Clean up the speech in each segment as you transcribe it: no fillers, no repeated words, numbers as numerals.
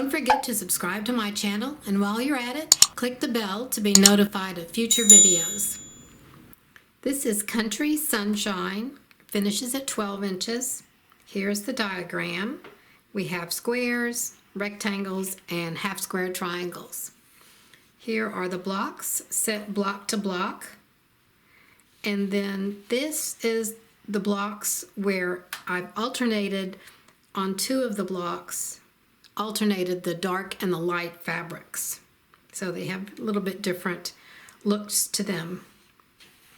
Don't forget to subscribe to my channel, and while you're at it, click the bell to be notified of future videos. This is Country Sunshine, finishes at 12 inches. Here's the diagram. We have squares, rectangles, and half square triangles. Here are the blocks set block to block. And then this is the blocks where I've alternated on two of the blocks, alternated the dark and the light fabrics. So they have a little bit different looks to them.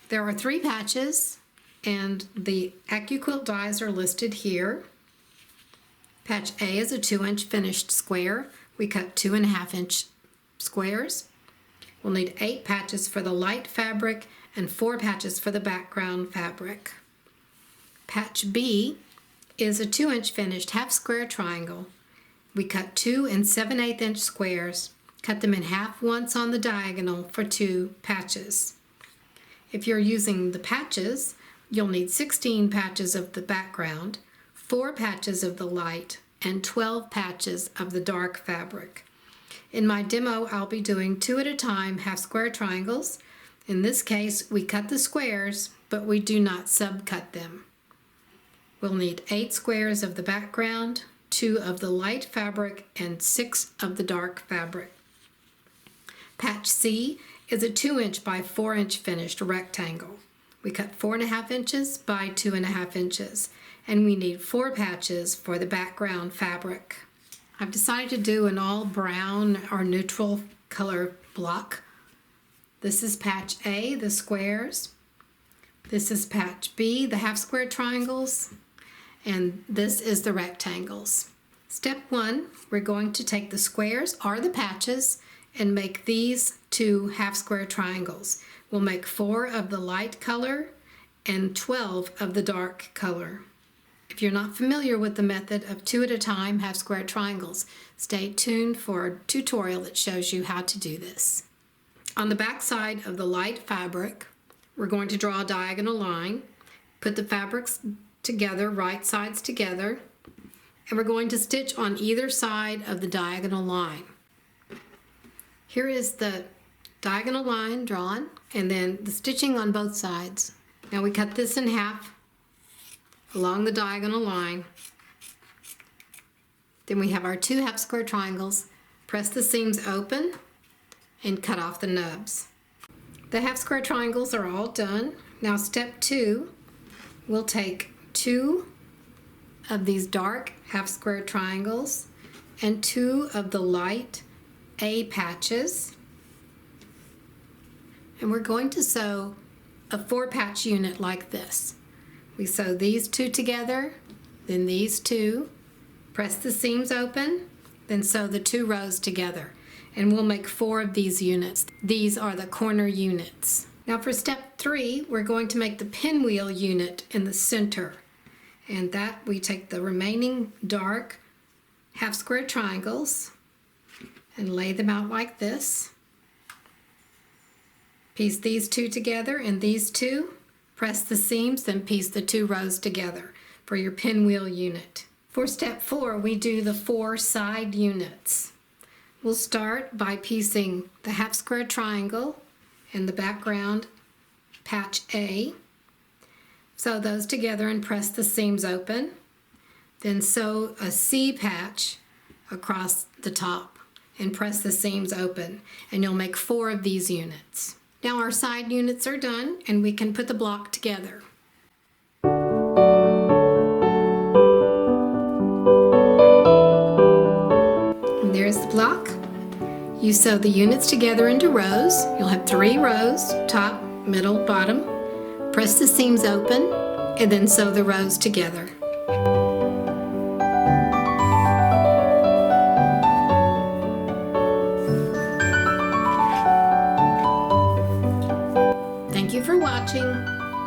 There are 3 patches, and the AccuQuilt dies are listed here. Patch A is a 2-inch finished square. We cut 2.5-inch squares. We'll need 8 patches for the light fabric and 4 patches for the background fabric. Patch B is a 2-inch finished half square triangle. We cut 2 7/8-inch squares, cut them in half once on the diagonal for 2 patches. If you're using the patches, you'll need 16 patches of the background, 4 patches of the light, and 12 patches of the dark fabric. In my demo, I'll be doing 2 at a time half square triangles. In this case, we cut the squares, but we do not subcut them. We'll need 8 squares of the background, 2 of the light fabric, and 6 of the dark fabric. Patch C is a 2-inch by 4-inch finished rectangle. We cut 4.5 inches by 2.5 inches, and we need 4 patches for the background fabric. I've decided to do an all brown or neutral color block. This is patch A, the squares. This is patch B, the half square triangles. And this is the rectangles. Step 1, we're going to take the squares or the patches and make these 2 half square triangles. We'll make 4 of the light color and 12 of the dark color. If you're not familiar with the method of 2 at a time half square triangles, stay tuned for a tutorial that shows you how to do this. On the back side of the light fabric, we're going to draw a diagonal line, put the fabrics together, right sides together, and we're going to stitch on either side of the diagonal line. Here is the diagonal line drawn, and then the stitching on both sides. Now we cut this in half along the diagonal line. Then we have our 2 half square triangles. Press the seams open and cut off the nubs. The half square triangles are all done. Now step 2, we'll take 2 of these dark half square triangles and 2 of the light A patches, and we're going to sew a 4-patch unit like this. We sew these 2 together, then these 2, press the seams open, then sew the 2 rows together, and we'll make 4 of these units. These are the corner units. Now for step 3, we're going to make the pinwheel unit in the center, and that we take the remaining dark half square triangles and lay them out like this. Piece these 2 together and these 2, press the seams, then piece the 2 rows together for your pinwheel unit. For step 4, we do the 4 side units. We'll start by piecing the half square triangle and the background patch A. Sew those together and press the seams open. Then sew a C patch across the top and press the seams open, and you'll make 4 of these units. Now our side units are done, and we can put the block together. And there's the block. You sew the units together into rows. You'll have 3 rows, top, middle, bottom. Press the seams open, and then sew the rows together. Thank you for watching.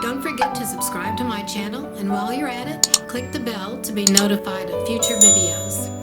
Don't forget to subscribe to my channel, and while you're at it, click the bell to be notified of future videos.